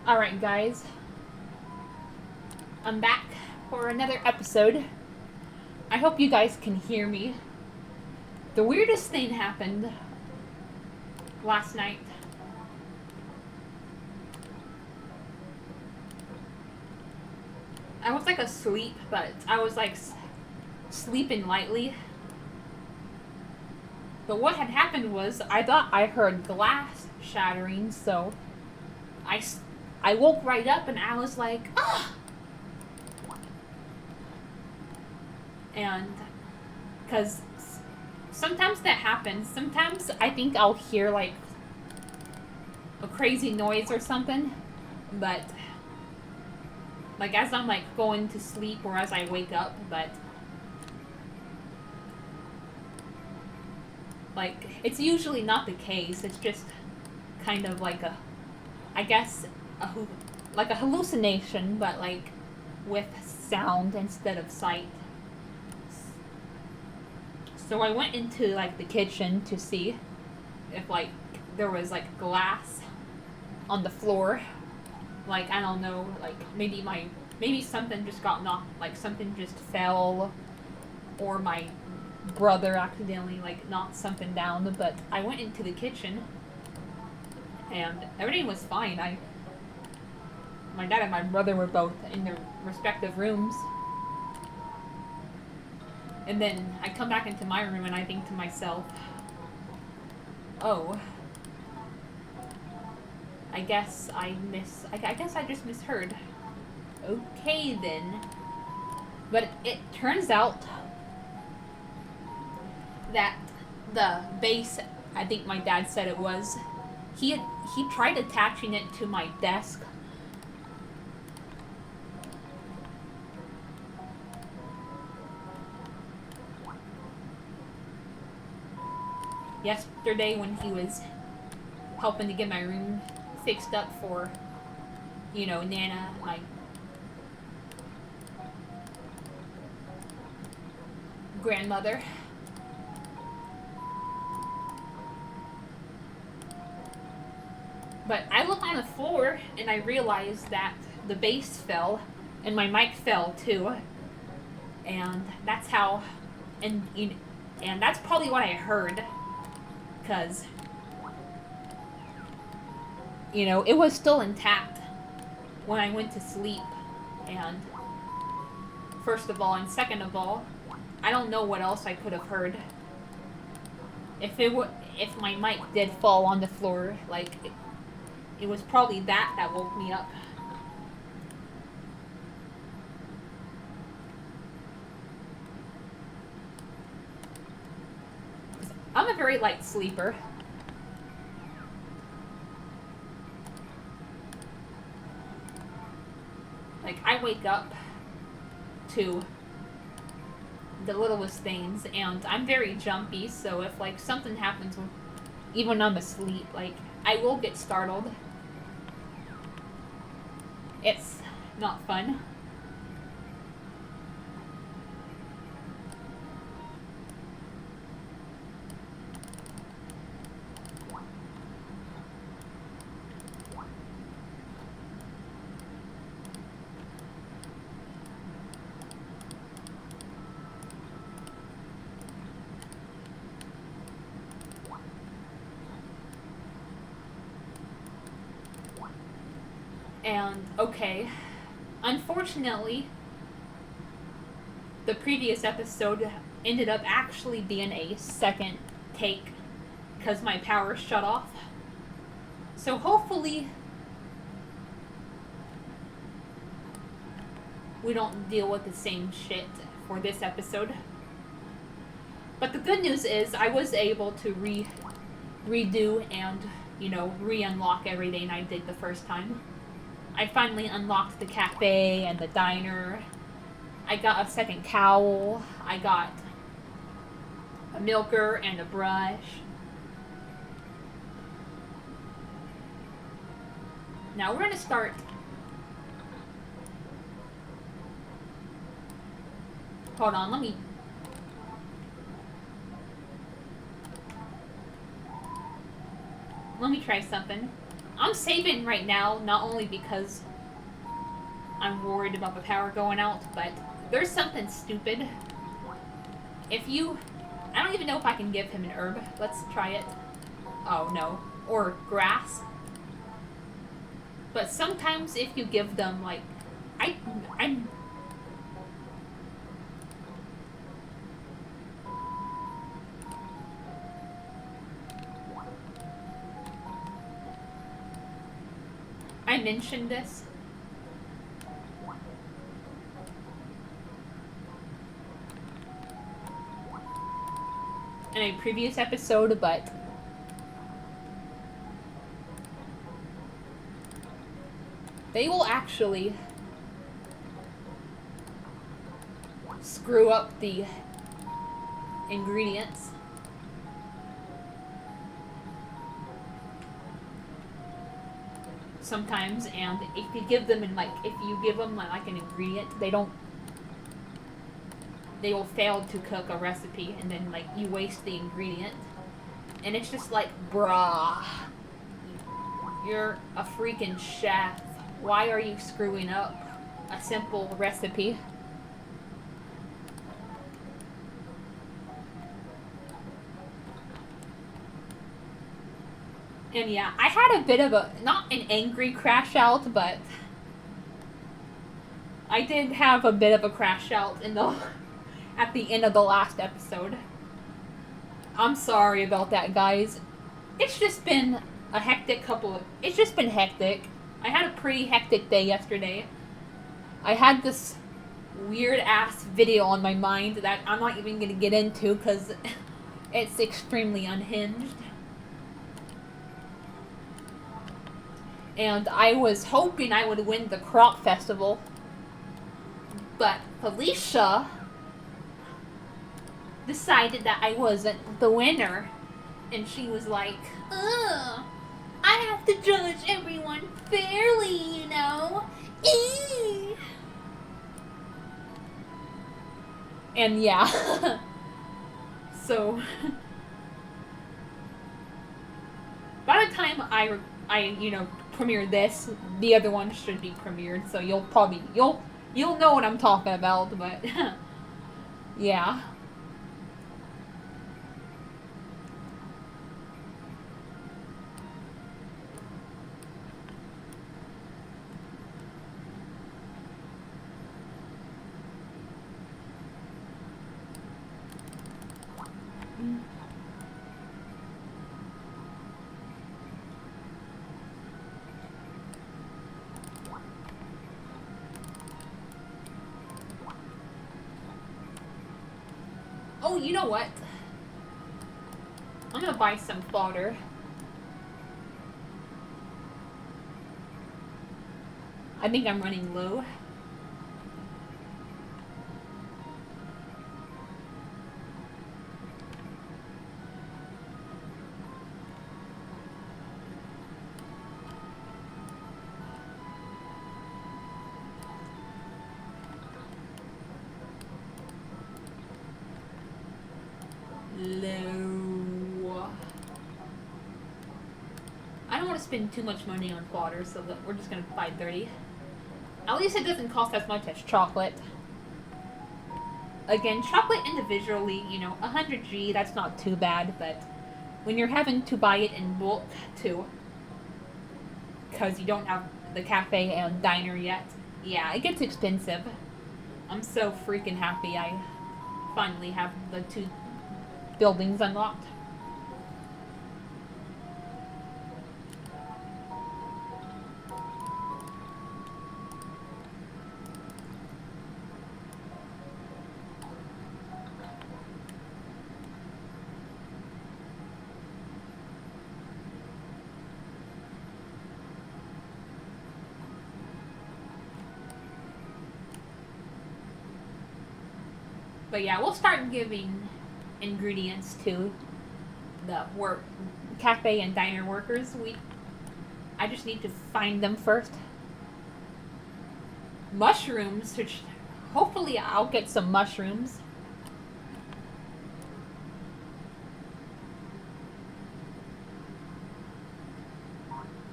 Alright, guys. I'm back for another episode. I hope you guys can hear me. The weirdest thing happened last night. I was like asleep, but I was like sleeping lightly. But what had happened was I thought I heard glass shattering, so I woke right up and I was like, ah! And because sometimes that happens. Sometimes I think I'll hear like a crazy noise or something, but like as I'm like going to sleep or as I wake up, but like it's usually not the case. It's just kind of like I guess like a hallucination, but like with sound instead of sight. So I went into like the kitchen to see if like there was like glass on the floor. Like I don't know, like maybe something just got knocked, like something just fell, or my brother accidentally like knocked something down. But I went into the kitchen and everything was fine. My dad and my brother were both in their respective rooms. And then I come back into my room and I think to myself, oh, I guess I just misheard. Okay then. But it turns out that the base, I think my dad said it was, he tried attaching it to my desk. Yesterday when he was helping to get my room fixed up for, Nana, my grandmother. But I looked on the floor and I realized that the base fell and my mic fell too. And that's how, and that's probably what I heard, because it was still intact when I went to sleep. And first of all, and second of all, I don't know what else I could have heard. If my mic did fall on the floor, like it was probably that woke me up. I'm a very light sleeper. Like I wake up to the littlest things, and I'm very jumpy, so if like something happens even when I'm asleep, like I will get startled. It's not fun. And okay, unfortunately, the previous episode ended up actually being a second take because my power shut off. So hopefully we don't deal with the same shit for this episode. But the good news is I was able to redo and, re-unlock everything I did the first time. I finally unlocked the cafe and the diner. I got a second cowl. I got a milker and a brush. Now we're going to start. Hold on, let me try something. I'm saving right now, not only because I'm worried about the power going out, but there's something stupid. If you... I don't even know if I can give him an herb. Let's try it. Oh, no. Or grass. But sometimes if you give them, like... I'm... I mentioned this in a previous episode, but they will actually screw up the ingredients. Sometimes, and if you give them an ingredient, they will fail to cook a recipe, and then like you waste the ingredient, and it's just like, bruh, you're a freaking chef. Why are you screwing up a simple recipe? And yeah, I had a bit of a, not an angry crash out, but I did have a bit of a crash out at the end of the last episode. I'm sorry about that, guys. It's just been a hectic it's just been hectic. I had a pretty hectic day yesterday. I had this weird ass video on my mind that I'm not even gonna get into because it's extremely unhinged. And I was hoping I would win the crop festival, but Felicia decided that I wasn't the winner, and she was like, ugh, I have to judge everyone fairly, you know? And yeah. So by the time I premiere this, the other one should be premiered, so you'll know what I'm talking about, but yeah. Oh, you know what? I'm gonna buy some fodder. I think I'm running low. I don't want to spend too much money on fodder, so we're just gonna buy 30. At least it doesn't cost as much as chocolate. Again, chocolate individually, 100G, that's not too bad, but when you're having to buy it in bulk, too, because you don't have the cafe and diner yet, yeah, it gets expensive. I'm so freaking happy I finally have the 2 buildings unlocked. But yeah, we'll start giving ingredients to the cafe and diner workers. I just need to find them first. Mushrooms, which hopefully I'll get some mushrooms.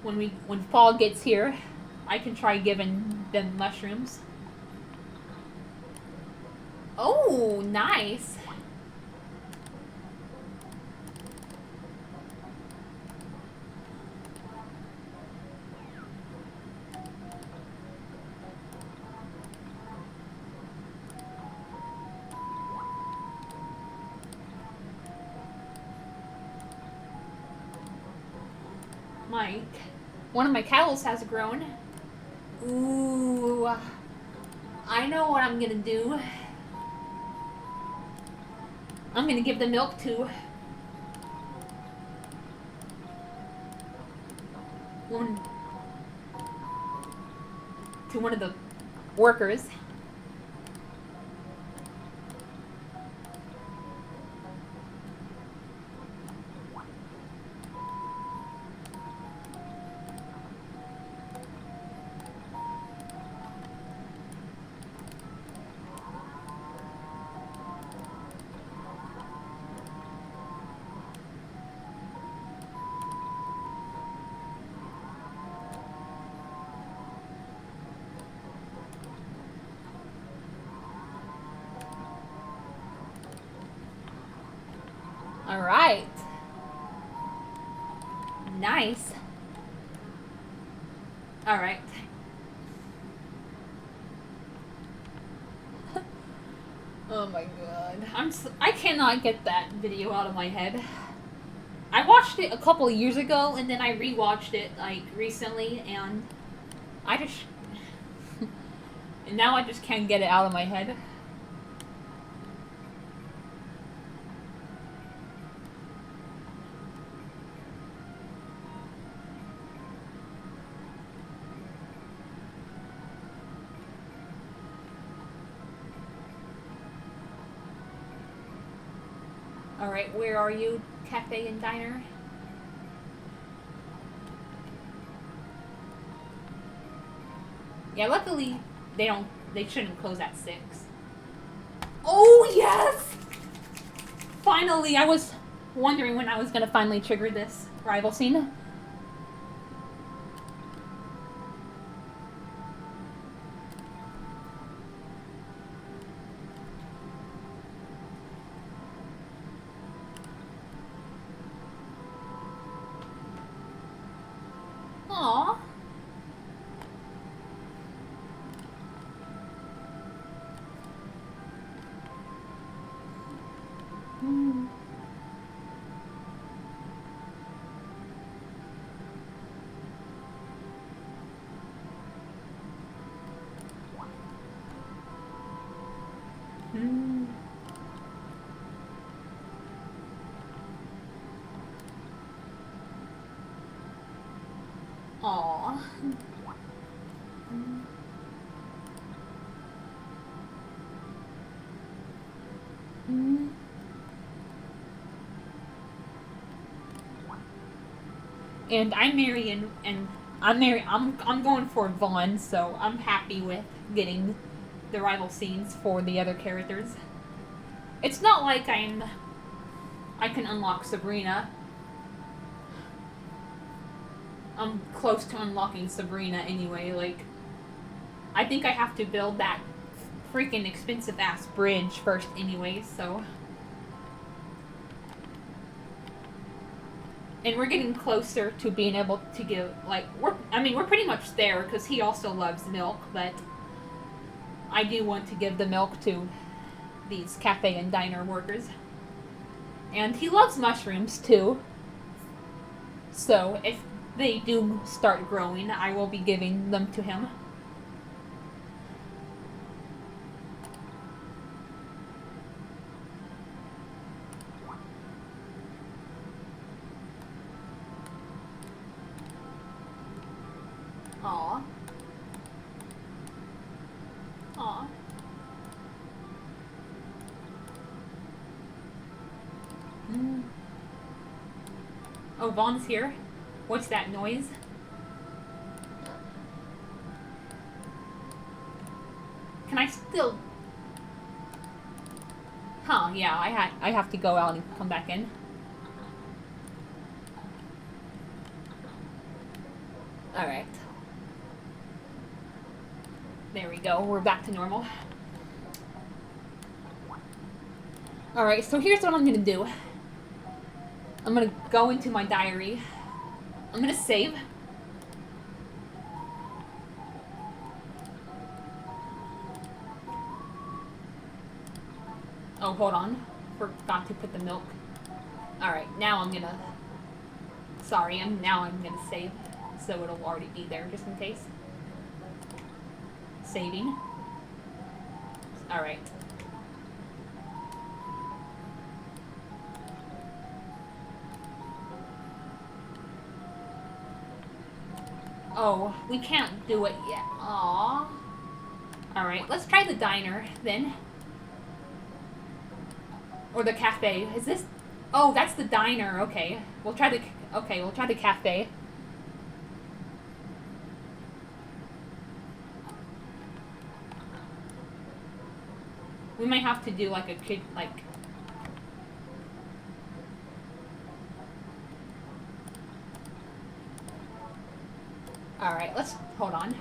when fall gets here, I can try giving them mushrooms. Oh, nice. One of my cows has grown. Ooh, I know what I'm gonna do. I'm gonna give the milk to one of the workers. All right. Nice. All right. Oh my god. I cannot get that video out of my head. I watched it a couple of years ago and then I rewatched it like recently and I just and now I just can't get it out of my head. Alright, where are you, Cafe and Diner? Yeah, luckily they shouldn't close at 6. Oh yes! Finally, I was wondering when I was gonna finally trigger this rival scene. Aww. Aww. And I'm Marion, and I'm going for Vaughn, so I'm happy with getting the rival scenes for the other characters. It's not like I can unlock Sabrina. I'm close to unlocking Sabrina anyway, like I think I have to build that freaking expensive ass bridge first anyway, so and we're getting closer to being able to give, like, we're pretty much there, because he also loves milk, but I do want to give the milk to these cafe and diner workers. And he loves mushrooms, too. So, if they do start growing, I will be giving them to him. Aw. Aw. Oh, Vaughn's here? What's that noise? Can I still... Huh, yeah, I have to go out and come back in. Alright. There we go. We're back to normal. Alright, so here's what I'm gonna do. I'm gonna go into my diary. I'm gonna save. Oh, hold on. Forgot to put the milk. Alright, now I'm gonna... Sorry, now I'm gonna save. So it'll already be there, just in case. Saving. Alright. Oh, we can't do it yet. Aww. Alright, let's try the diner, then. Or the cafe. Is this... Oh, that's the diner. Okay. We'll try the... Okay, we'll try the cafe. We might have to do like a kid... Like... Alright, let's... Hold on.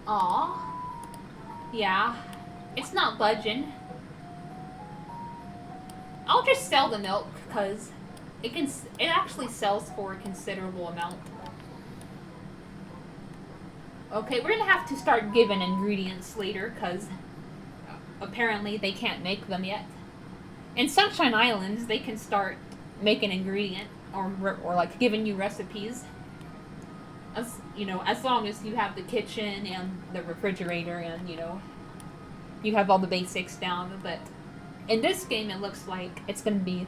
Aw. Yeah. It's not budging. I'll just sell the milk, because it actually sells for a considerable amount. Okay, we're gonna have to start giving ingredients later, because apparently they can't make them yet. In Sunshine Islands, they can start making ingredient, or like giving you recipes. As, you know, as long as you have the kitchen and the refrigerator and, you know, you have all the basics down. But in this game, it looks like it's going to be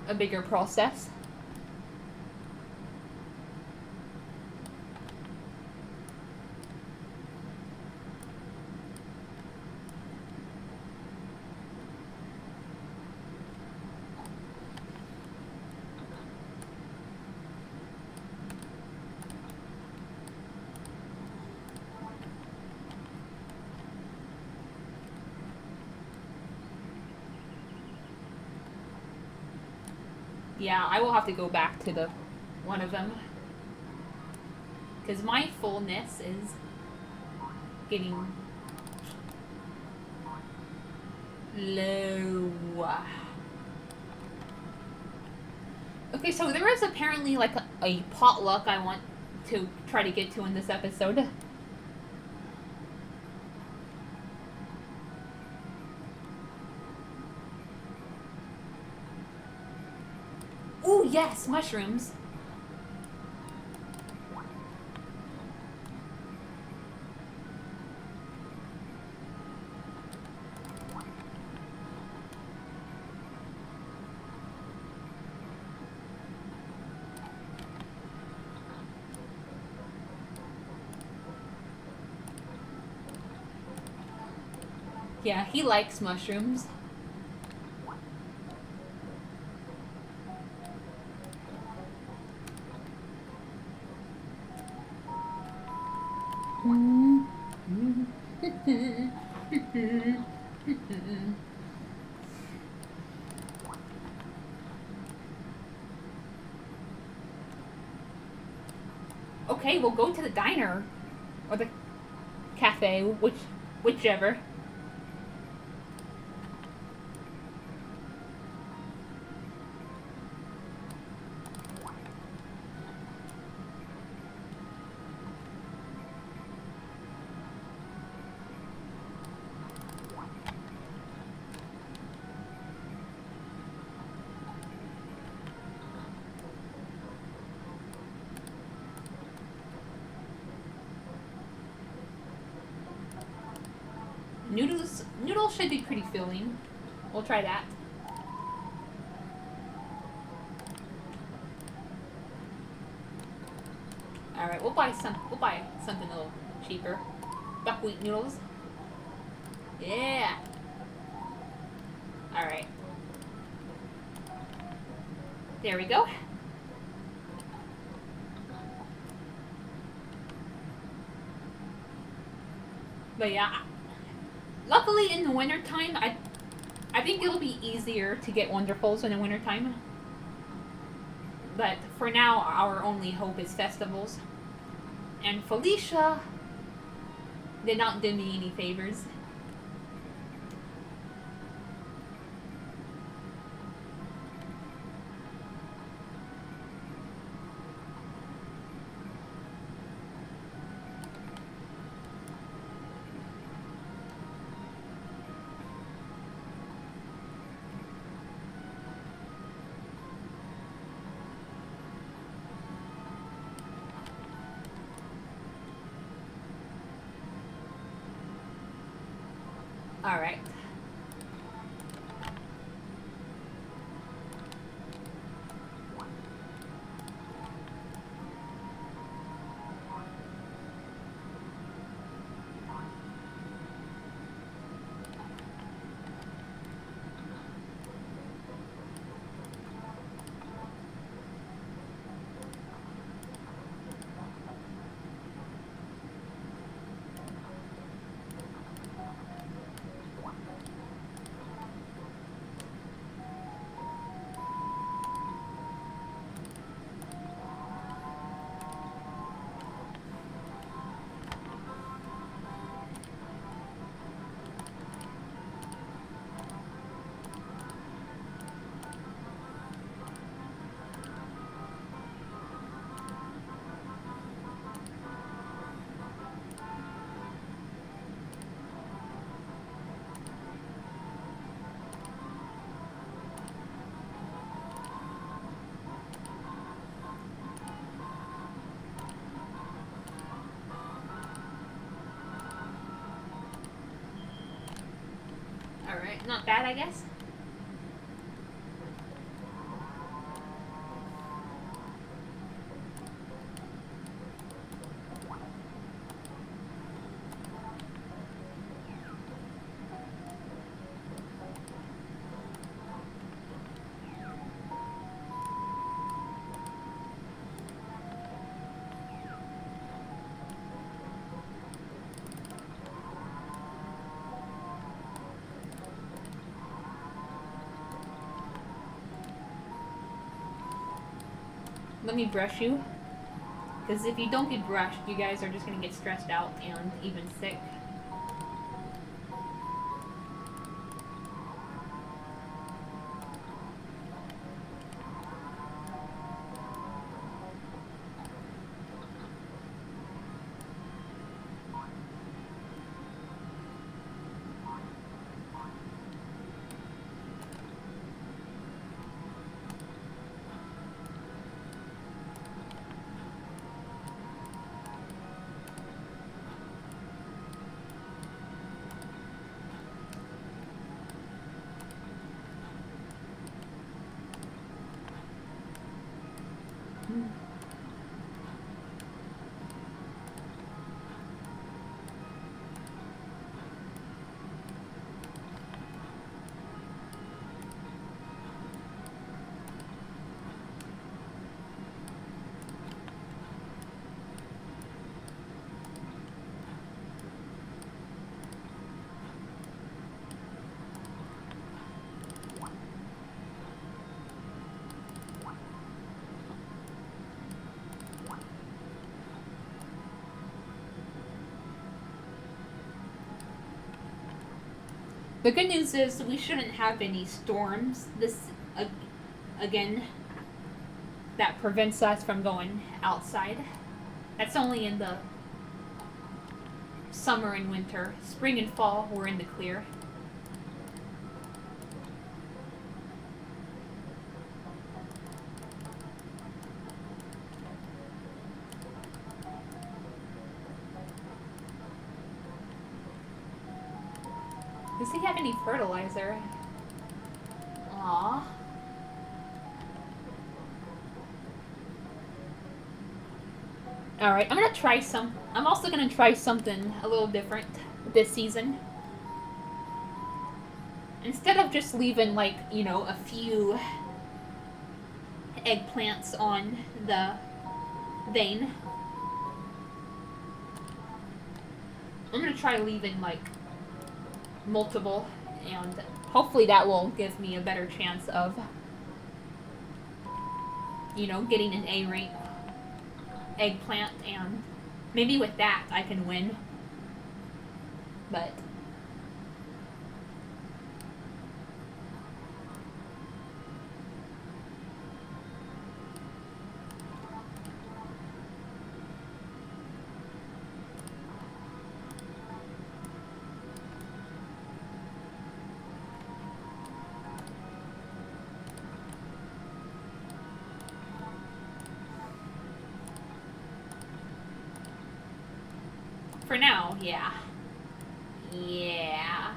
a bigger process. Yeah, I will have to go back to the one of them. Because my fullness is getting low. Okay, so there is apparently like a potluck I want to try to get to in this episode. Ooh, yes, mushrooms. Yeah, he likes mushrooms. Okay, we'll go to the diner. Or the cafe, whichever. Noodles should be pretty filling. We'll try that. Alright, we'll buy something a little cheaper. Buckwheat noodles. Yeah. Alright. There we go. But yeah, luckily in the wintertime, I think it'll be easier to get wonderfuls in the wintertime. But for now, our only hope is festivals. And Felicia did not do me any favors. Alright. Alright, not bad, I guess. Let me brush you. Because if you don't get brushed, you guys are just going to get stressed out and even sick. The good news is we shouldn't have any storms again that prevents us from going outside. That's only in the summer and winter. Spring and fall, we're in the clear. Does he have any fertilizer? Aww. Alright, I'm also gonna try something a little different this season. Instead of just leaving, like, you know, a few eggplants on the vein, I'm gonna try leaving like multiple, and hopefully that will give me a better chance of, you know, getting an A rank eggplant, and maybe with that I can win. But for now, yeah. Yeah.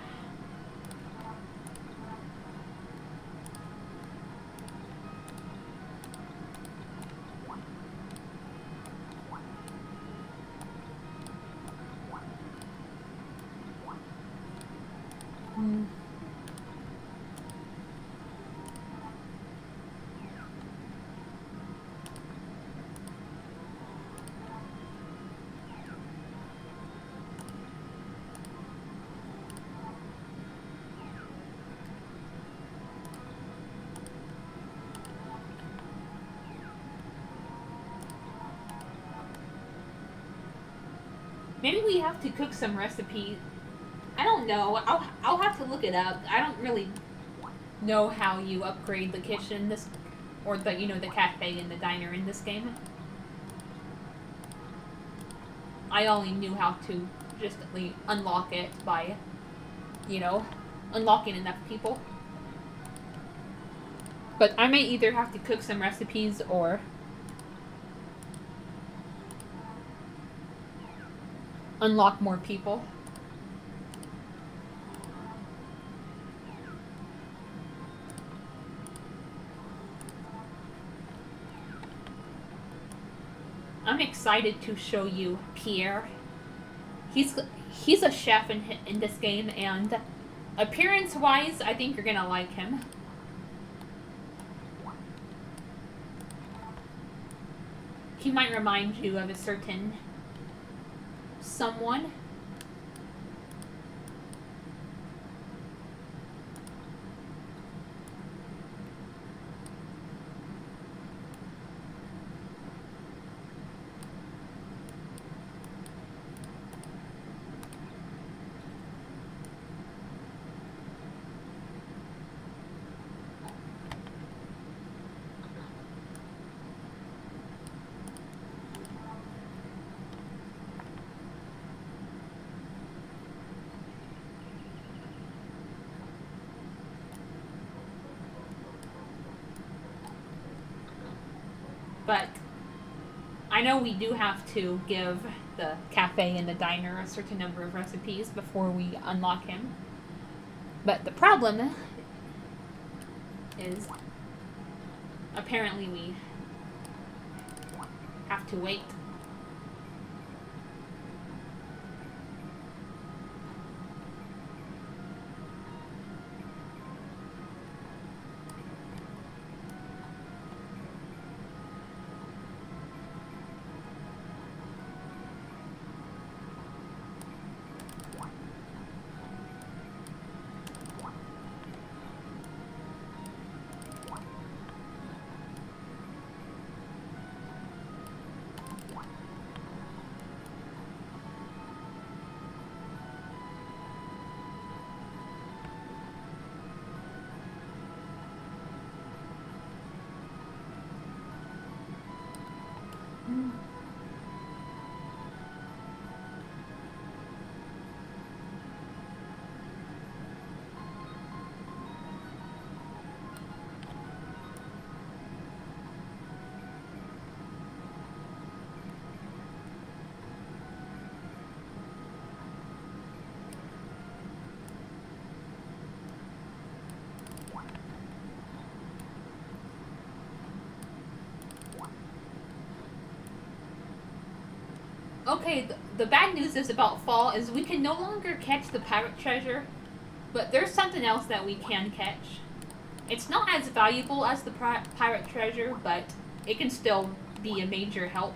Mm. Maybe we have to cook some recipes. I don't know. I'll have to look it up. I don't really know how you upgrade the kitchen this, or the, you know, the cafe and the diner in this game. I only knew how to just unlock it by, you know, unlocking enough people. But I may either have to cook some recipes or unlock more people. I'm excited to show you Pierre. He's a chef in this game, and appearance-wise, I think you're gonna like him. He might remind you of a certain someone. But I know we do have to give the cafe and the diner a certain number of recipes before we unlock him. But the problem is apparently we have to wait. Okay, the bad news is about fall is we can no longer catch the pirate treasure, but there's something else that we can catch. It's not as valuable as the pirate treasure, but it can still be a major help.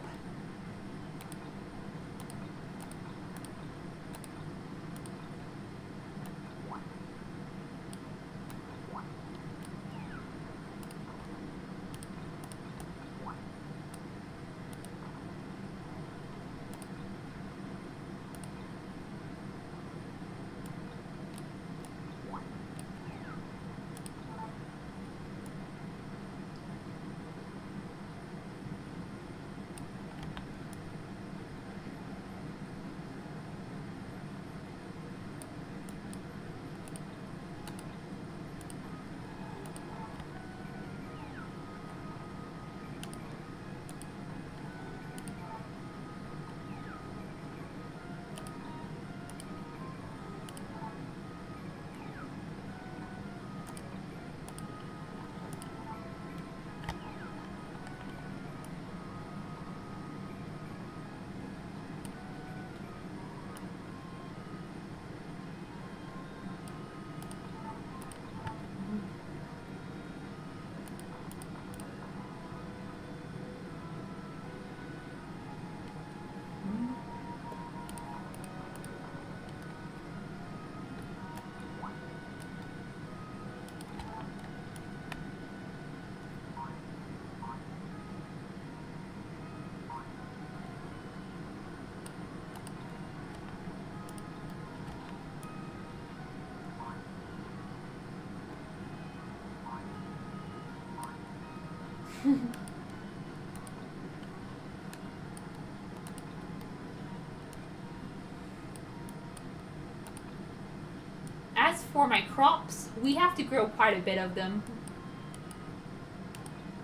As for my crops, we have to grow quite a bit of them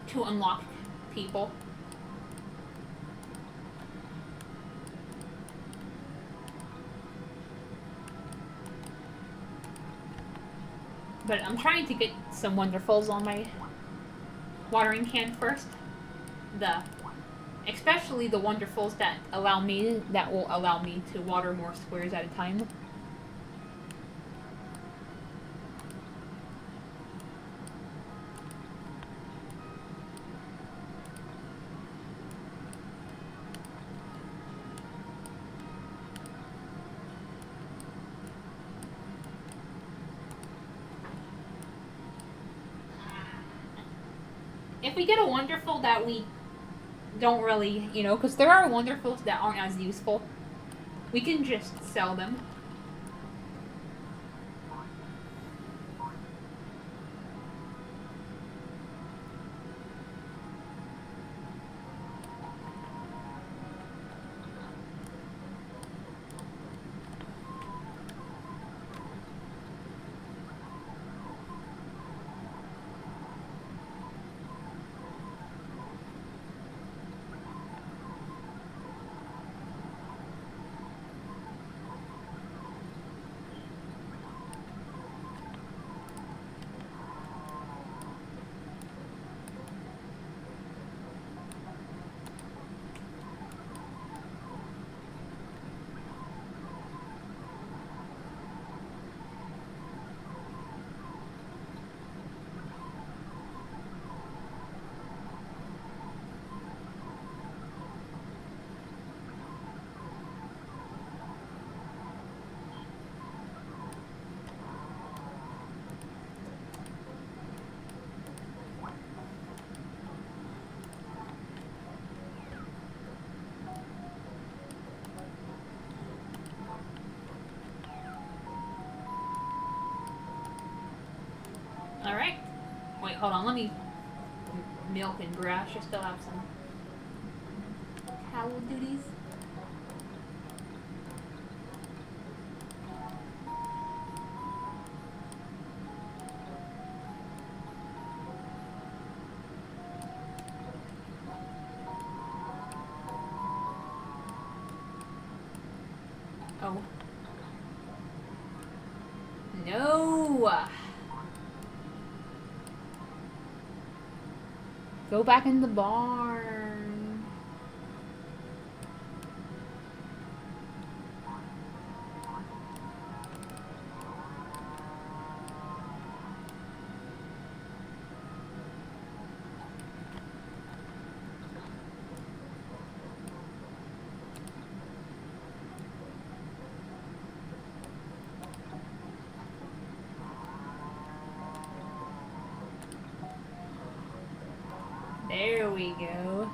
to unlock people. But I'm trying to get some wonderfuls on my watering can first. Especially the wonderfuls that will allow me to water more squares at a time. If we get a wonderful that we don't really, because there are wonderfuls that aren't as useful, we can just sell them. Alright. Wait, hold on. Let me milk and grass. I still have some cow duties. Oh. No! Go back in the barn. There we go.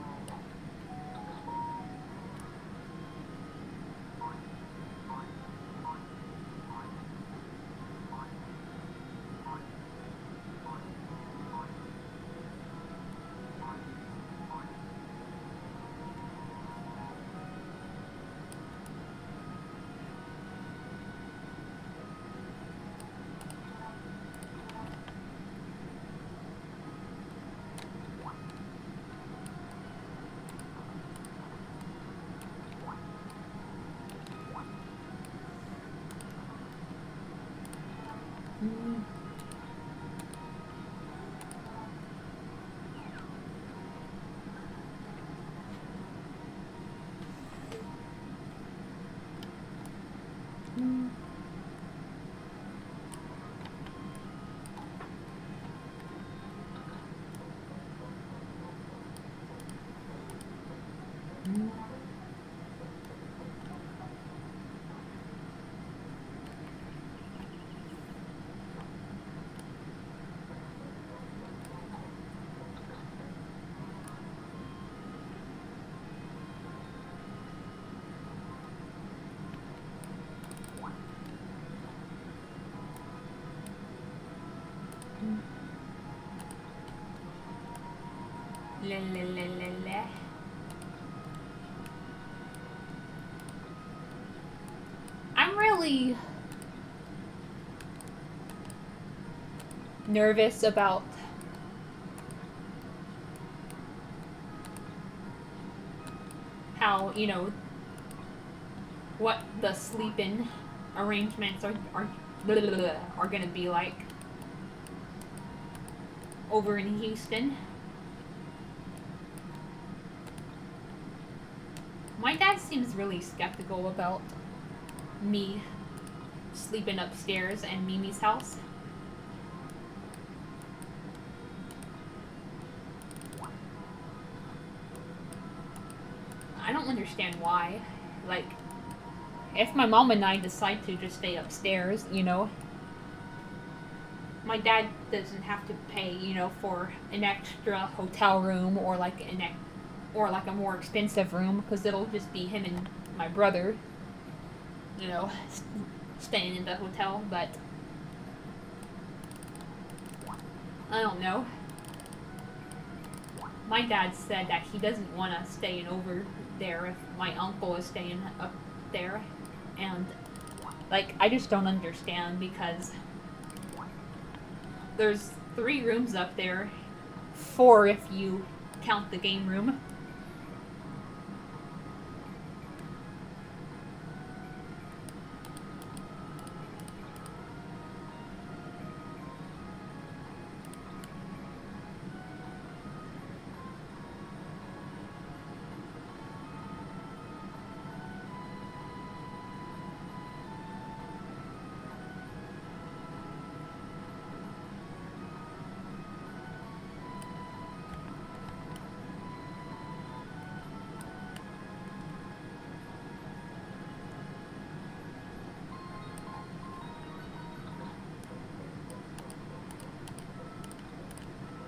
La, la, la, la, la. I'm really nervous about how, what the sleep-in arrangements are gonna be like over in Houston. My dad seems really skeptical about me sleeping upstairs in Mimi's house. I don't understand why. Like, if my mom and I decide to just stay upstairs, my dad doesn't have to pay, for an extra hotel room or like a more expensive room, because it'll just be him and my brother, staying in the hotel. But I don't know. My dad said that he doesn't want us staying over there if my uncle is staying up there, and like, I just don't understand, because there's 3 rooms up there, 4 if you count the game room.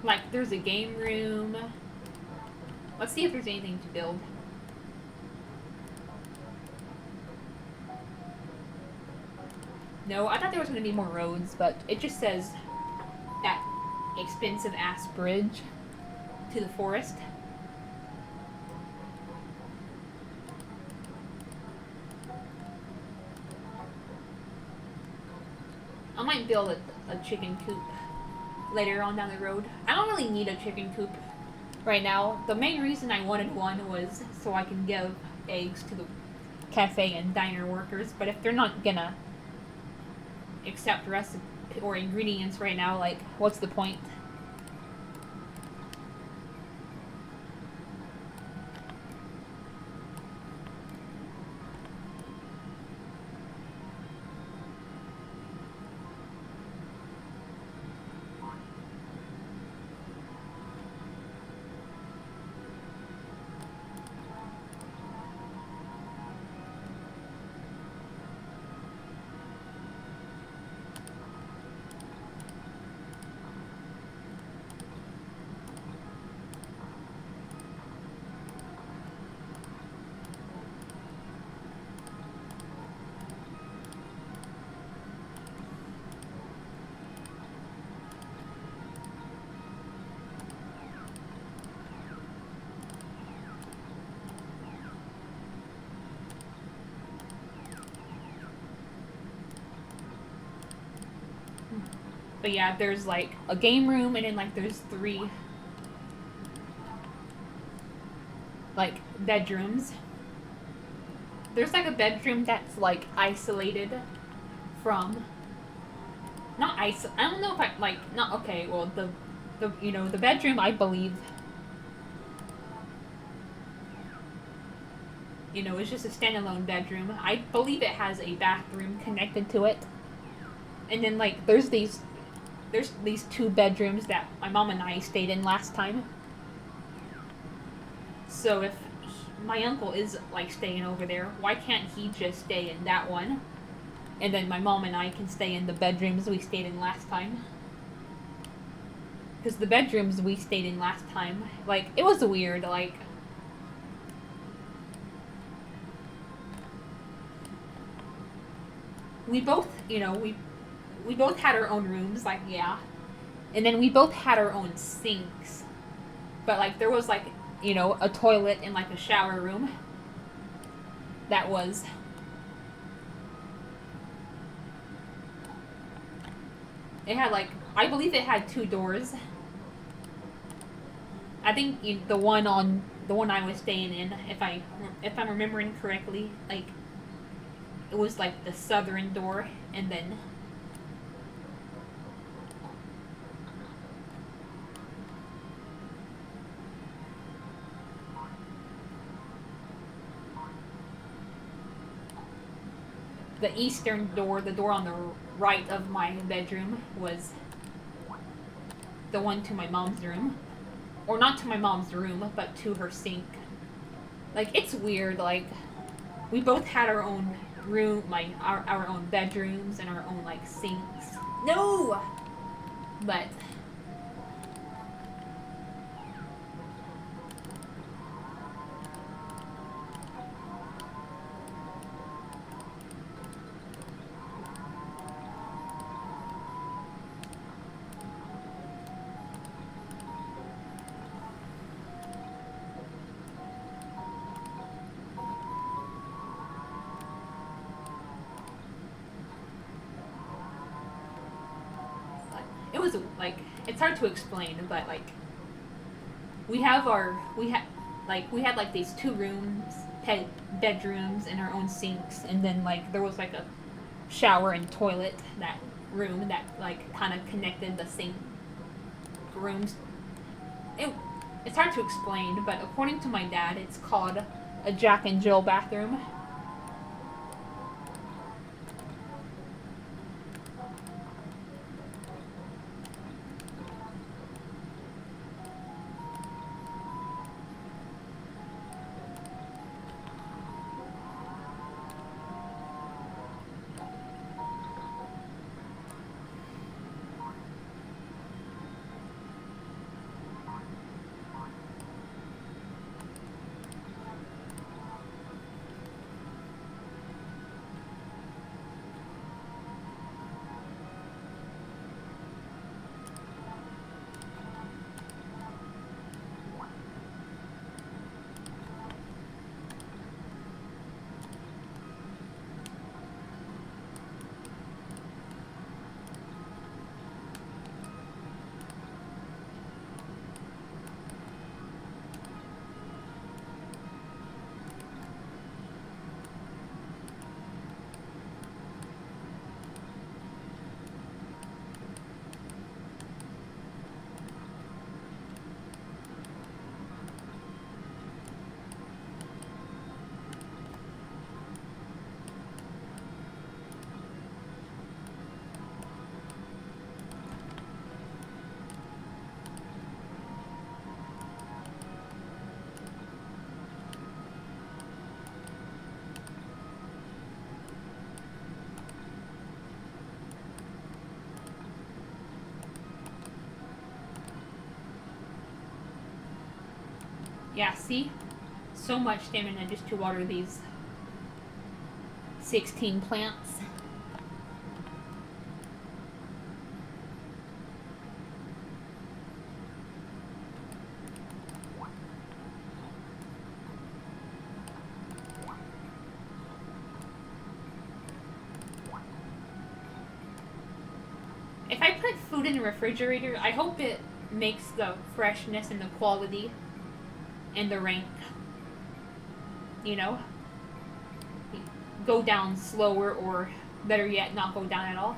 Like, there's a game room. Let's see if there's anything to build. No, I thought there was going to be more roads, but it just says that expensive ass bridge to the forest. I might build a chicken coop later on down the road. I don't really need a chicken coop right now. The main reason I wanted one was so I can give eggs to the cafe and diner workers, but if they're not gonna accept recipe or ingredients right now, like, what's the point? But yeah, there's like a game room, and then like there's 3 like bedrooms. There's like a bedroom that's like isolated from, not I don't know if I like, not okay, well, the the bedroom, I believe, is just a standalone bedroom. I believe it has a bathroom connected to it. And then like there's these 2 bedrooms that my mom and I stayed in last time. So if my uncle is like staying over there, why can't he just stay in that one? And then my mom and I can stay in the bedrooms we stayed in last time. Because the bedrooms we stayed in last time, like, it was weird, like, we both, we both had our own rooms, like, yeah. And then we both had our own sinks. but like there was like, you know, a toilet and like a shower room that was, it had like, I believe it had two doors. I think the one I was staying in, if I'm remembering correctly, like it was like the southern door, and then the eastern door, the door on the right of my bedroom, was the one to my mom's room, or not to my mom's room, but to her sink. Like it's weird. Like we both had our own room, like our own bedrooms and our own like sinks. No, but it was like it's hard to explain, but like we had like these two rooms, bedrooms, and our own sinks, and then like there was like a shower and toilet that room that like kind of connected the sink rooms. It, it's hard to explain, but according to my dad, it's called a Jack and Jill bathroom. Yeah, see, so much stamina just to water these 16 plants. If I put food in the refrigerator, I hope it makes the freshness and the quality and the rank, you know, go down slower, or better yet, not go down at all.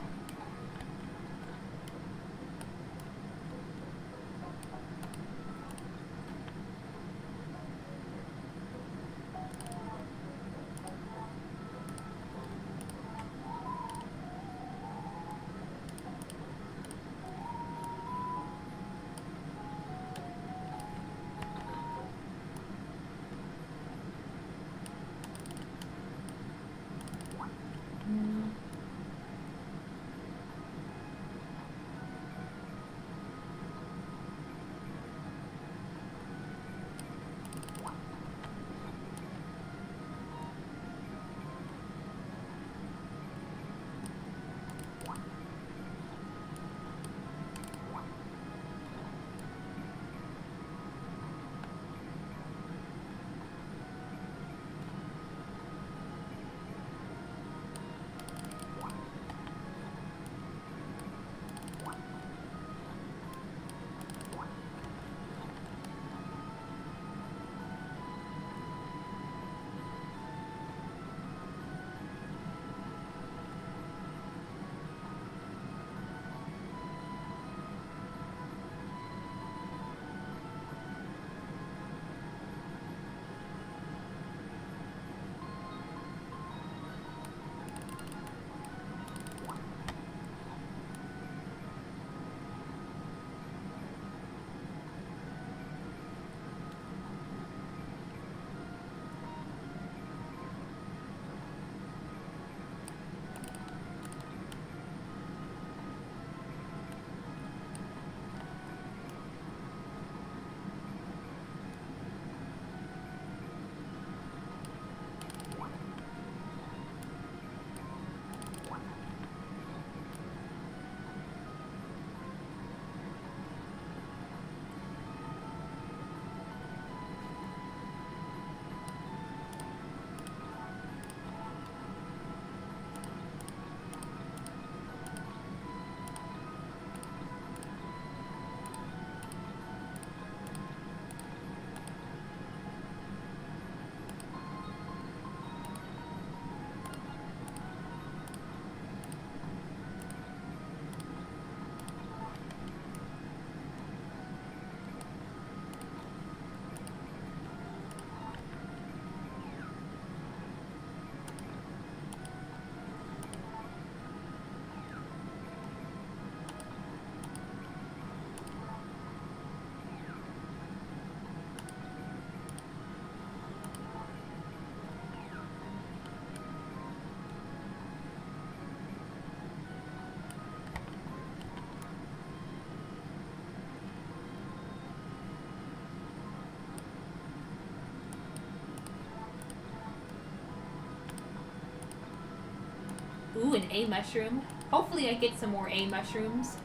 do an A mushroom. Hopefully I get some more A mushrooms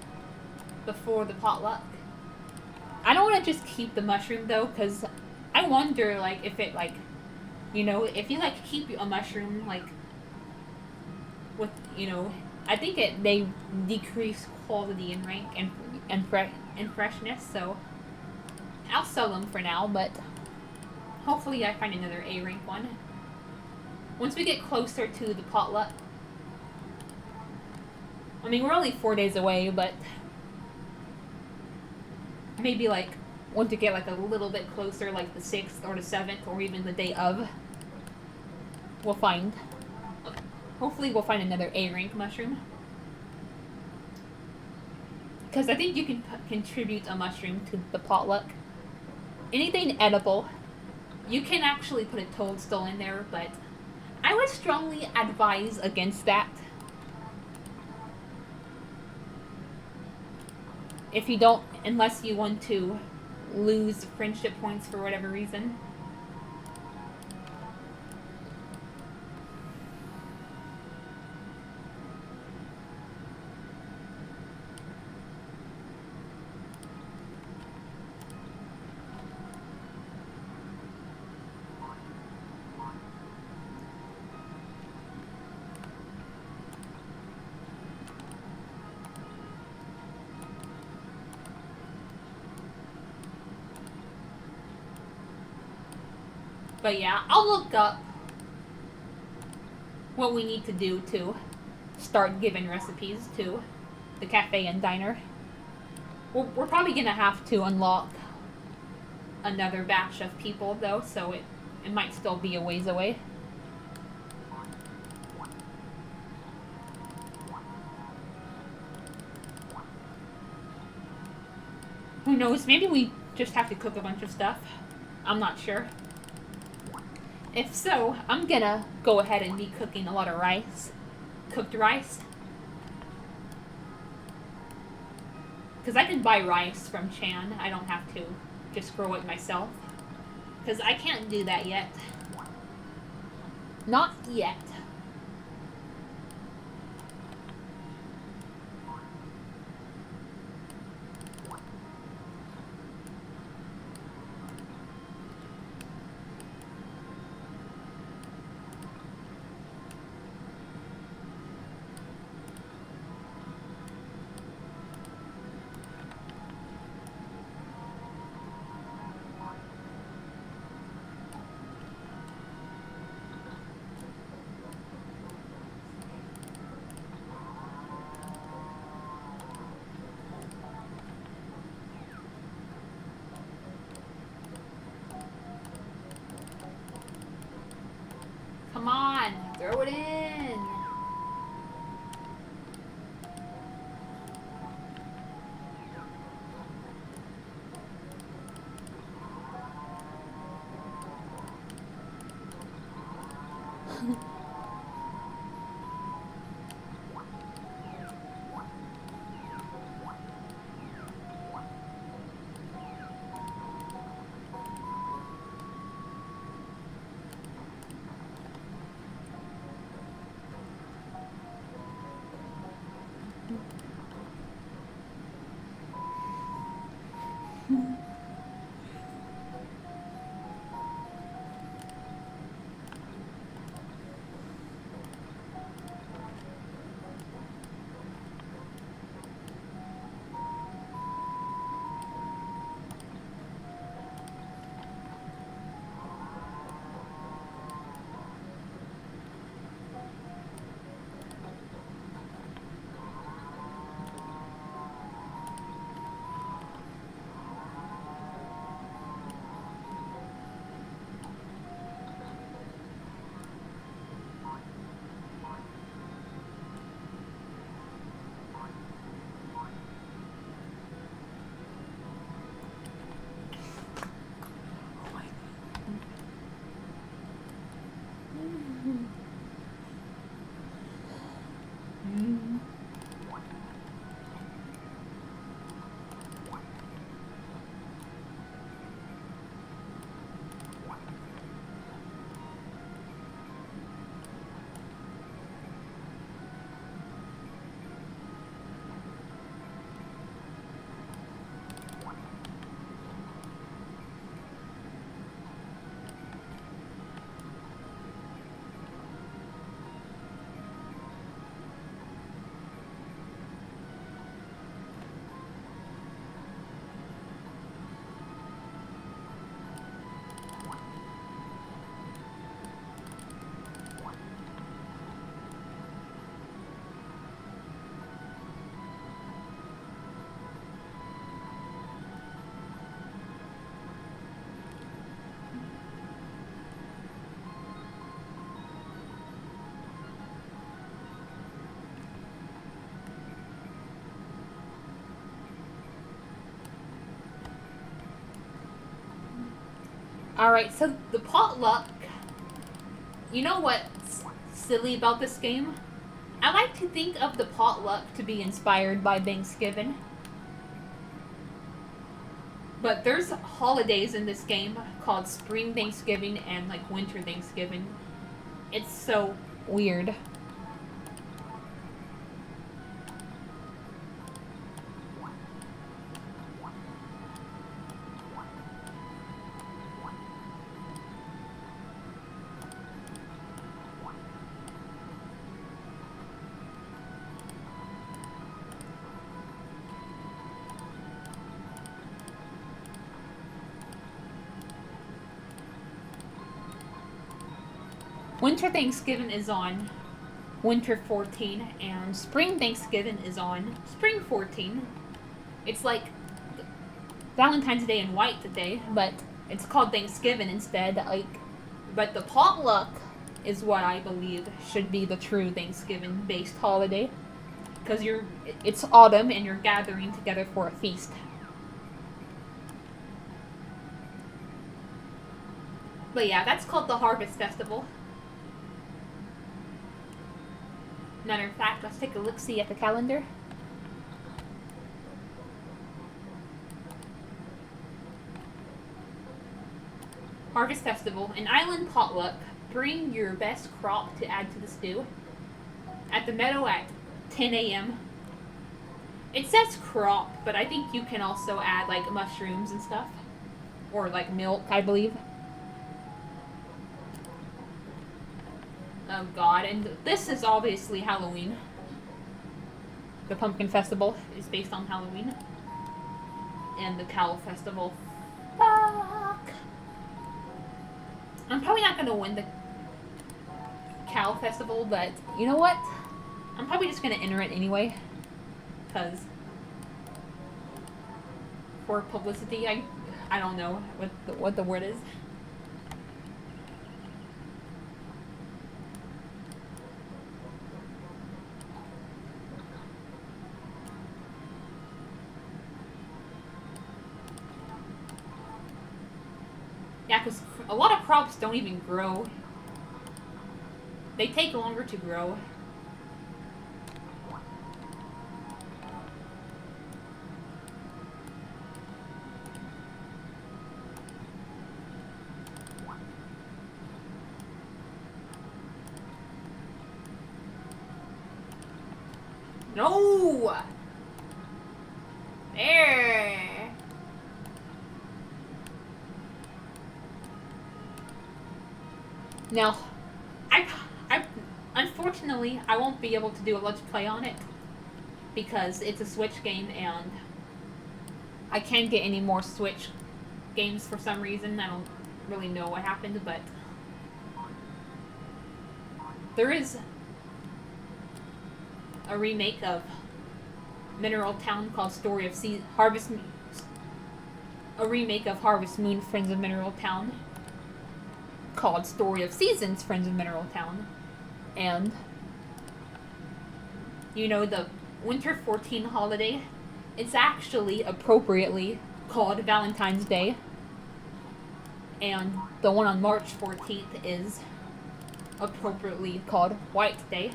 before the potluck. I don't want to just keep the mushroom though, because I wonder like if it like, you know, if you like keep a mushroom like with, you know, I think it they decrease quality and rank and freshness. So I'll sell them for now, but hopefully I find another A rank one once we get closer to the potluck. I mean, we're only 4 days away, but maybe like want to get like a little bit closer, like the 6th or the 7th or even the day of. We'll find. Hopefully we'll find another A rank mushroom. Because I think you can contribute a mushroom to the potluck. Anything edible. You can actually put a toadstool in there, but I would strongly advise against that. If you don't, unless you want to lose friendship points for whatever reason. But yeah, I'll look up what we need to do to start giving recipes to the cafe and diner. We're probably gonna have to unlock another batch of people though, so it might still be a ways away. Who knows, maybe we just have to cook a bunch of stuff. I'm not sure. If so, I'm gonna go ahead and be cooking a lot of rice. Cooked rice. Because I can buy rice from Chan. I don't have to just grow it myself. Because I can't do that yet. Not yet. Alright, so the potluck. You know what's silly about this game? I like to think of the potluck to be inspired by Thanksgiving. But there's holidays in this game called Spring Thanksgiving and like Winter Thanksgiving. It's so weird. Winter Thanksgiving is on Winter 14, and Spring Thanksgiving is on Spring 14. It's like Valentine's Day and White Day, but it's called Thanksgiving instead. Like, but the potluck is what I believe should be the true Thanksgiving-based holiday, because it's autumn and you're gathering together for a feast. But yeah, that's called the Harvest Festival. Matter of fact, let's take a look-see at the calendar. Harvest Festival, an island potluck. Bring your best crop to add to the stew. At the meadow at 10 a.m. It says crop, but I think you can also add like mushrooms and stuff. Or like milk, I believe. Oh god, and this is obviously Halloween. The Pumpkin Festival is based on Halloween. And the Cow Festival. Fuck! I'm probably not gonna win the Cow Festival, but you know what? I'm probably just gonna enter it anyway. Because for publicity, I don't know what the word is. Yeah, because a lot of crops don't even grow. They take longer to grow. No! There! Now, unfortunately, I won't be able to do a Let's Play on it because it's a Switch game and I can't get any more Switch games for some reason. I don't really know what happened, but there is a remake of Mineral Town called Story of Harvest. A remake of Harvest Moon Friends of Mineral Town called Story of Seasons Friends of Mineral Town. And you know, the Winter 14 holiday, it's actually appropriately called Valentine's Day. And the one on March 14th is appropriately called White Day.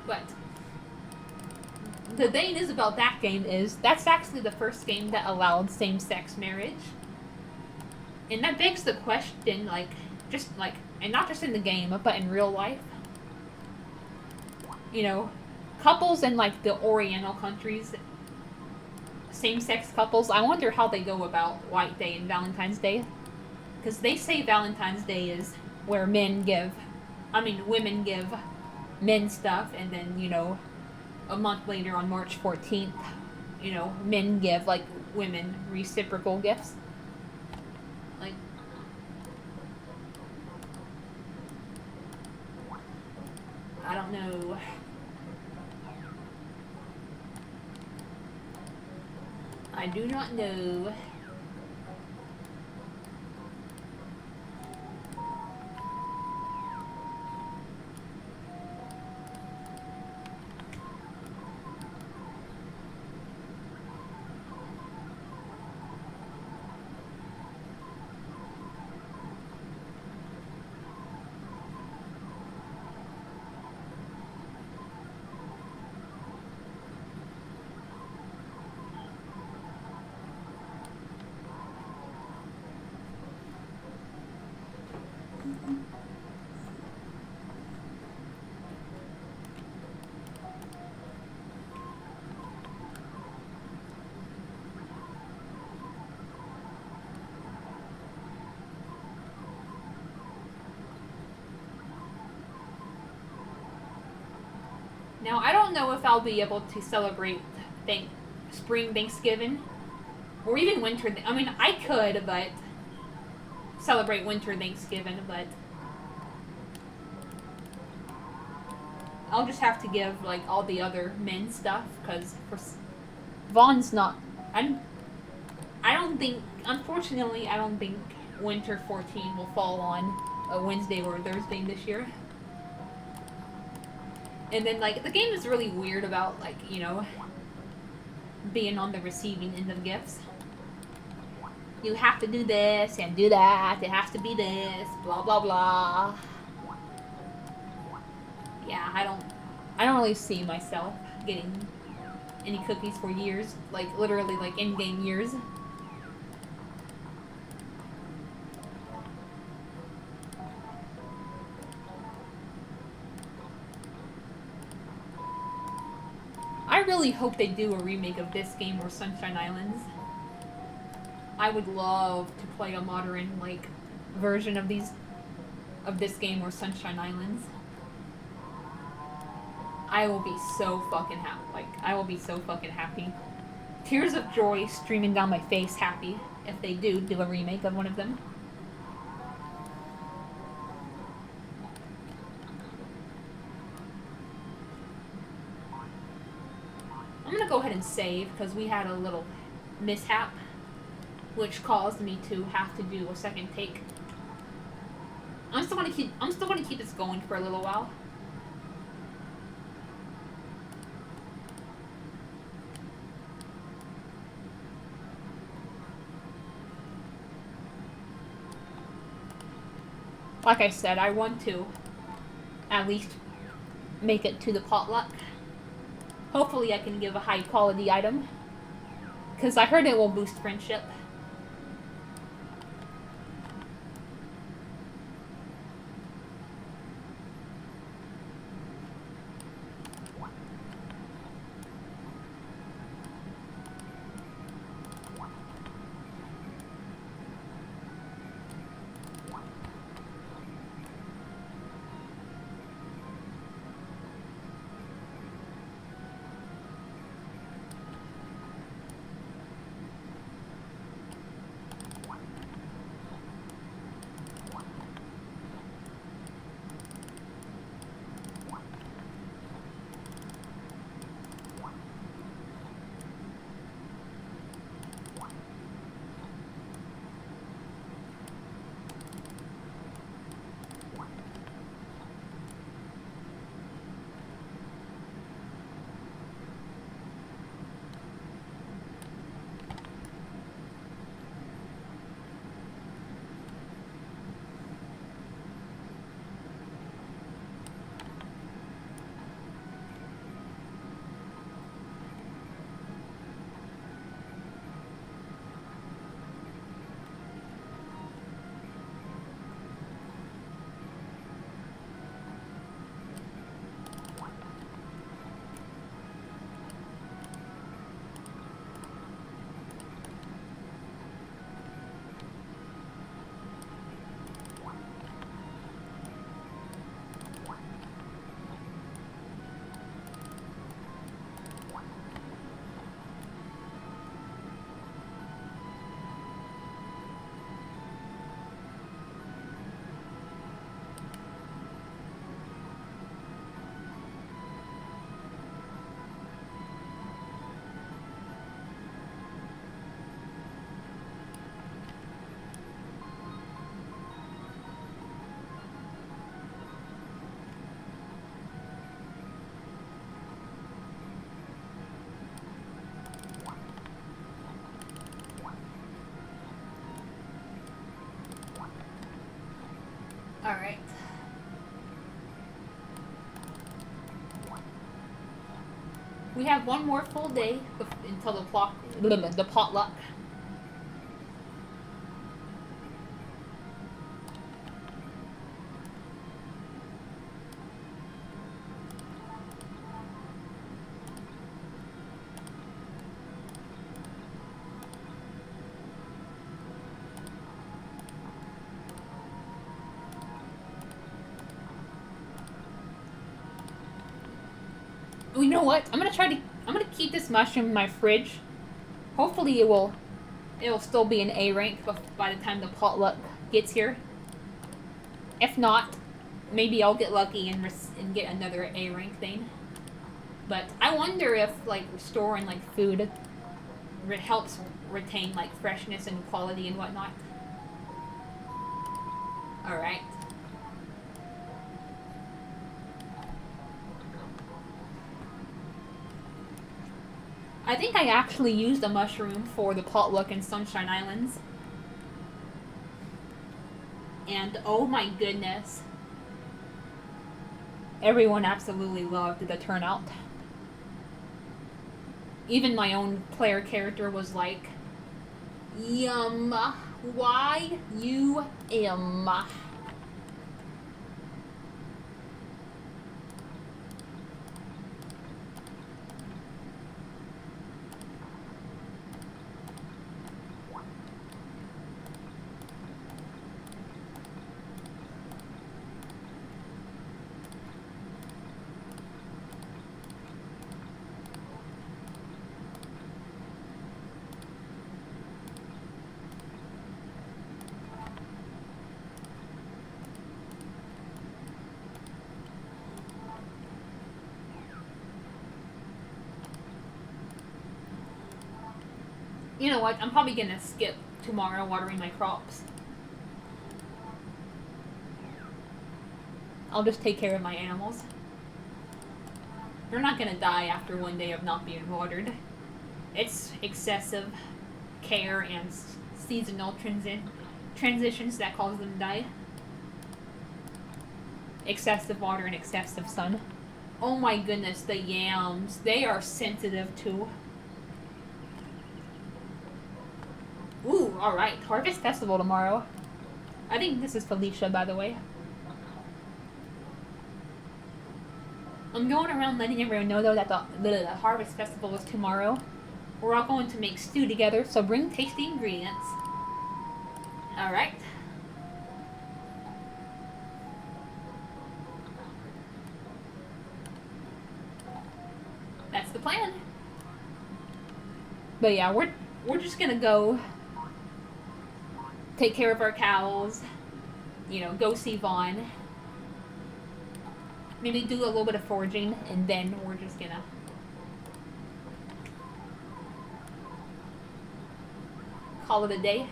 But the thing is about that game is that's actually the first game that allowed same-sex marriage. And that begs the question, like, just like, and not just in the game, but in real life. You know, couples in like the Oriental countries, same-sex couples, I wonder how they go about White Day and Valentine's Day. Because they say Valentine's Day is where women give men stuff, and then, you know, a month later on March 14th, you know, men give, like, women reciprocal gifts. Like, I don't know. I do not know. Now, I don't know if I'll be able to celebrate spring Thanksgiving or even winter. I mean, I could, but celebrate winter Thanksgiving, but I'll just have to give like all the other men stuff because for Vaughn's not. I don't think. Unfortunately, I don't think Winter 14 will fall on a Wednesday or a Thursday this year. And then like the game is really weird about like being on the receiving end of gifts. You have to do this and do that. It has to be this. Blah blah blah. Yeah, I don't really see myself getting any cookies for years. Like literally like in-game years. I really hope they do a remake of this game or Sunshine Islands. I would love to play a modern like version of this game or Sunshine Islands. I will be so fucking happy. Like I will be so fucking happy. Tears of joy streaming down my face happy if they do a remake of one of them. I'm gonna go ahead and save because we had a little mishap which caused me to have to do a second take. I'm still gonna keep this going for a little while. Like I said, I want to at least make it to the potluck. Hopefully I can give a high quality item. Because I heard it will boost friendship. Alright. We have one more full day until the potluck. know what? I'm gonna keep this mushroom in my fridge. Hopefully it'll still be an A rank by the time the potluck gets here. If not, maybe I'll get lucky and get another A rank thing. But I wonder if like storing like food helps retain like freshness and quality and whatnot. All right. I think I actually used a mushroom for the potluck in Sunshine Islands. And oh my goodness. Everyone absolutely loved the turnout. Even my own player character was like, yum, why you am? You know what? I'm probably gonna skip tomorrow watering my crops. I'll just take care of my animals. They're not gonna die after one day of not being watered. It's excessive care and seasonal transitions that cause them to die. Excessive water and excessive sun. Oh my goodness, the yams. They are sensitive too. Ooh, alright. Harvest Festival tomorrow. I think this is Felicia, by the way. I'm going around letting everyone know, though, that the Harvest Festival is tomorrow. We're all going to make stew together, so bring tasty ingredients. Alright. That's the plan. But yeah, we're just gonna go take care of our cows, you know, go see Vaughn, maybe do a little bit of foraging, and then we're just gonna call it a day.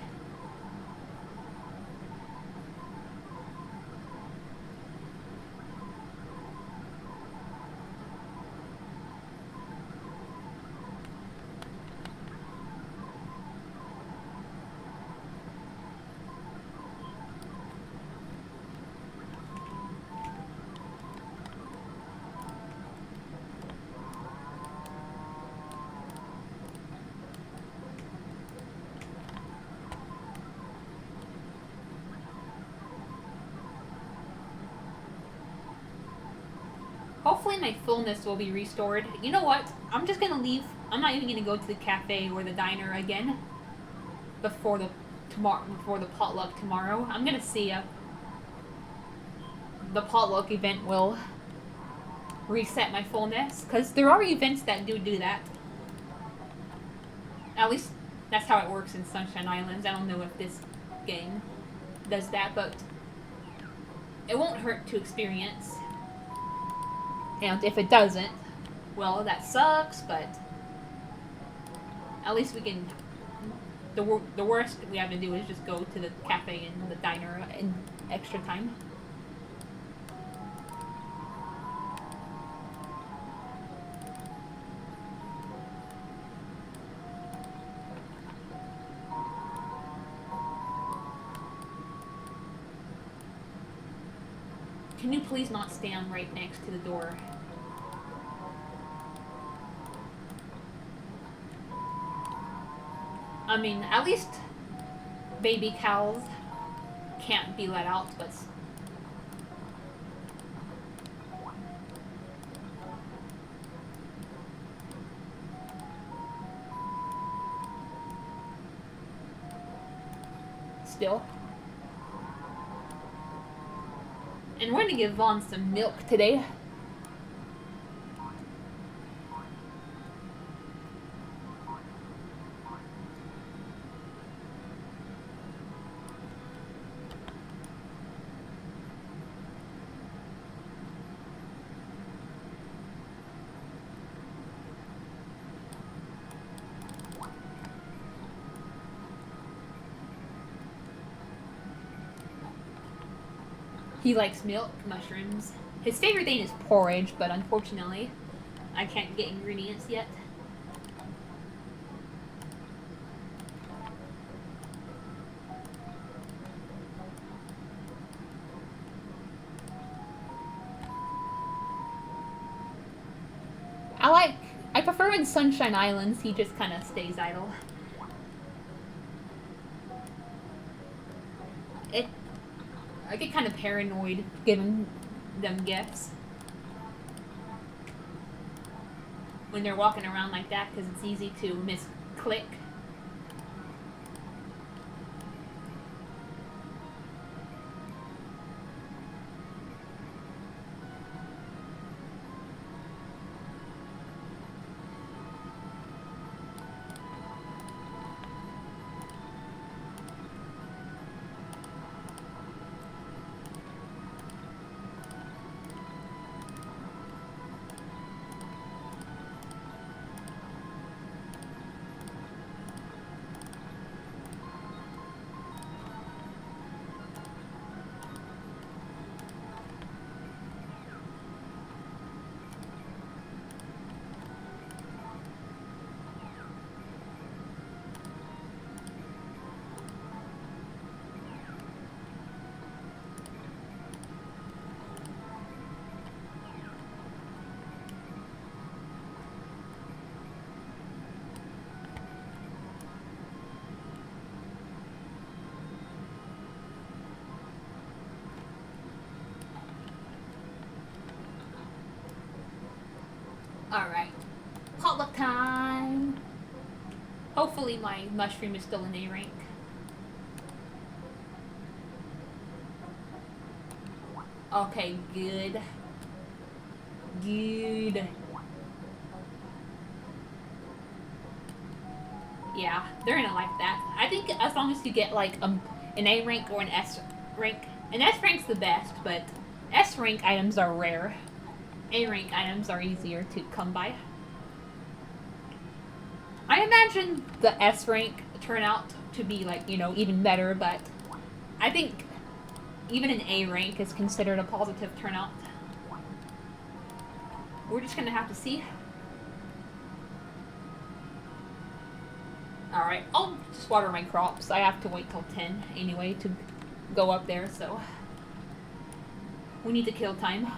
Hopefully my fullness will be restored. You know what? I'm just gonna leave. I'm not even gonna go to the cafe or the diner again before the potluck tomorrow. I'm gonna see if the potluck event will reset my fullness, because there are events that do that. At least that's how it works in Sunshine Islands. I don't know if this game does that, but it won't hurt to experience. And if it doesn't, well, that sucks, but at least we can... The worst we have to do is just go to the cafe and the diner in extra time. Can you please not stand right next to the door? I mean, at least baby cows can't be let out, but... still. And we're gonna give Vaughn some milk today. He likes milk, mushrooms. His favorite thing is porridge, but unfortunately, I can't get ingredients yet. I prefer in Sunshine Islands, he just kind of stays idle. I get kind of paranoid giving them gifts when they're walking around like that because it's easy to misclick. Alright. Potluck time! Hopefully my mushroom is still in A rank. Okay, good. Good. Yeah, they're gonna like that. I think as long as you get like an A rank or an S rank. An S rank's the best, but S rank items are rare. A rank items are easier to come by. I imagine the S rank turn out to be like, you know, even better, but I think even an A rank is considered a positive turnout. We're just gonna have to see. Alright, I'll just water my crops. I have to wait till 10 anyway to go up there, so we need to kill time.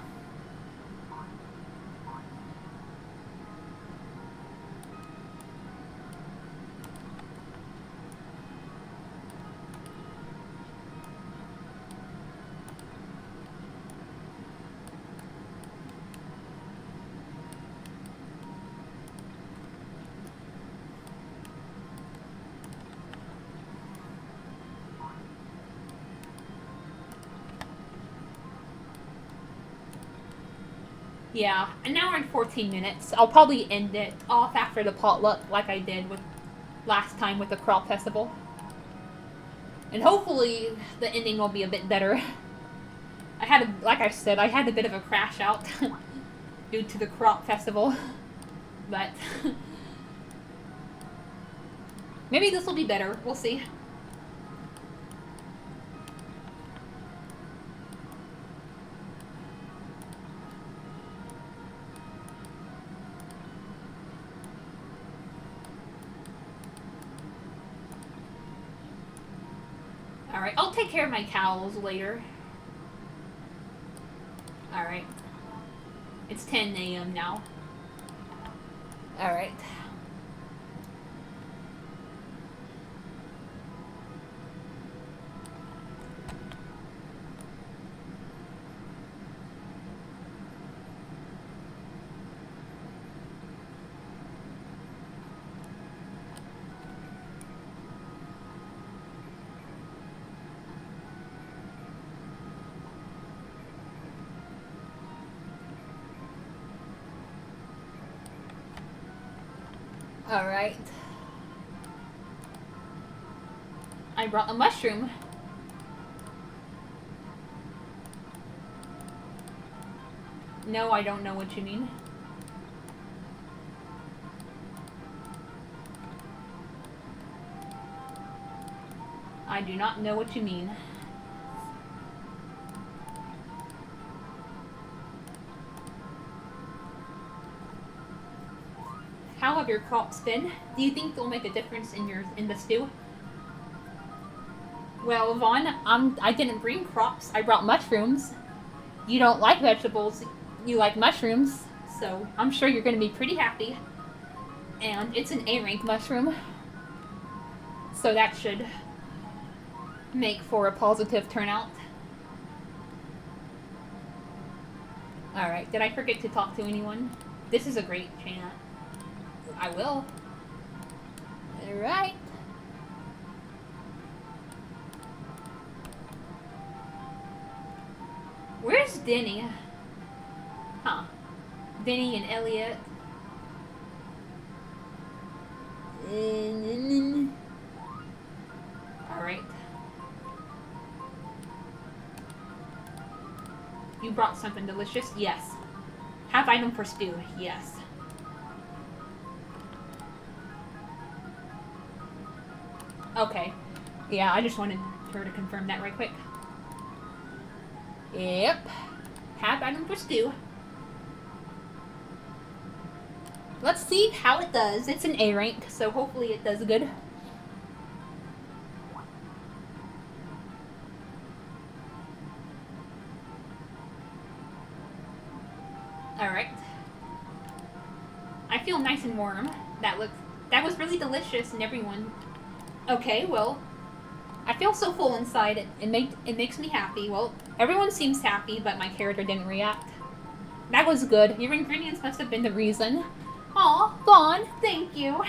Yeah, and now we're in 14 minutes. I'll probably end it off after the potluck like I did with last time with the crop festival. And hopefully the ending will be a bit better. Like I said, I had a bit of a crash out due to the crop festival. But maybe this will be better. We'll see. Alright, I'll take care of my cows later. Alright. It's 10 a.m. now. Alright. Alright. I brought a mushroom. No, I don't know what you mean. I do not know what you mean. of your crops been? Do you think they'll make a difference in the stew? Well, Vaughn, I didn't bring crops. I brought mushrooms. You don't like vegetables. You like mushrooms. So I'm sure you're going to be pretty happy. And it's an A-rank mushroom. So that should make for a positive turnout. Alright, did I forget to talk to anyone? This is a great chant. I will. Alright. Where's Denny? Huh. Denny and Elliot. Alright. You brought something delicious? Yes. Have item for stew? Yes. Okay. Yeah, I just wanted her to confirm that right quick. Yep. Have item for stew. Let's see how it does. It's an A rank, so hopefully it does good. Alright. I feel nice and warm. That was really delicious and everyone... Okay, well, I feel so full inside. It makes me happy. Well, everyone seems happy, but my character didn't react. That was good. Your ingredients must have been the reason. Aw, Vaughn, thank you.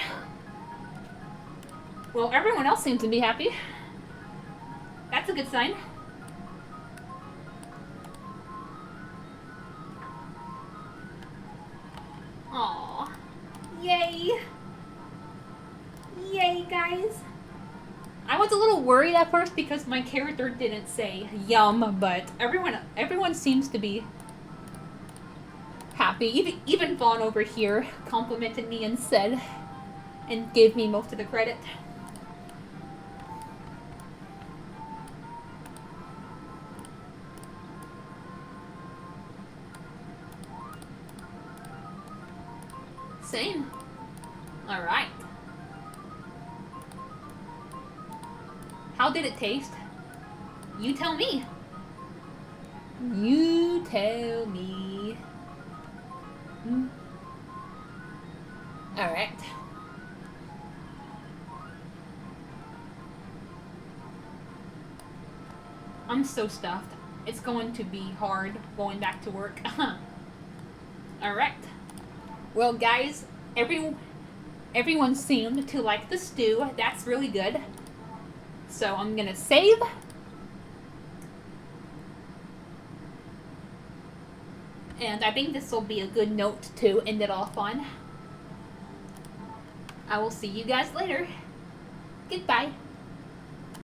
Well, everyone else seems to be happy. That's a good sign. Aw. Yay. Yay, guys. I was a little worried at first because my character didn't say yum, but everyone seems to be happy. Even Vaughn over here complimented me and said, and gave me most of the credit. Same. Alright. How did it taste? You tell me. You tell me. Alright. I'm so stuffed. It's going to be hard going back to work. Alright. Well, guys, everyone seemed to like the stew. That's really good. So I'm gonna save. And I think this will be a good note to end it off on. I will see you guys later. Goodbye.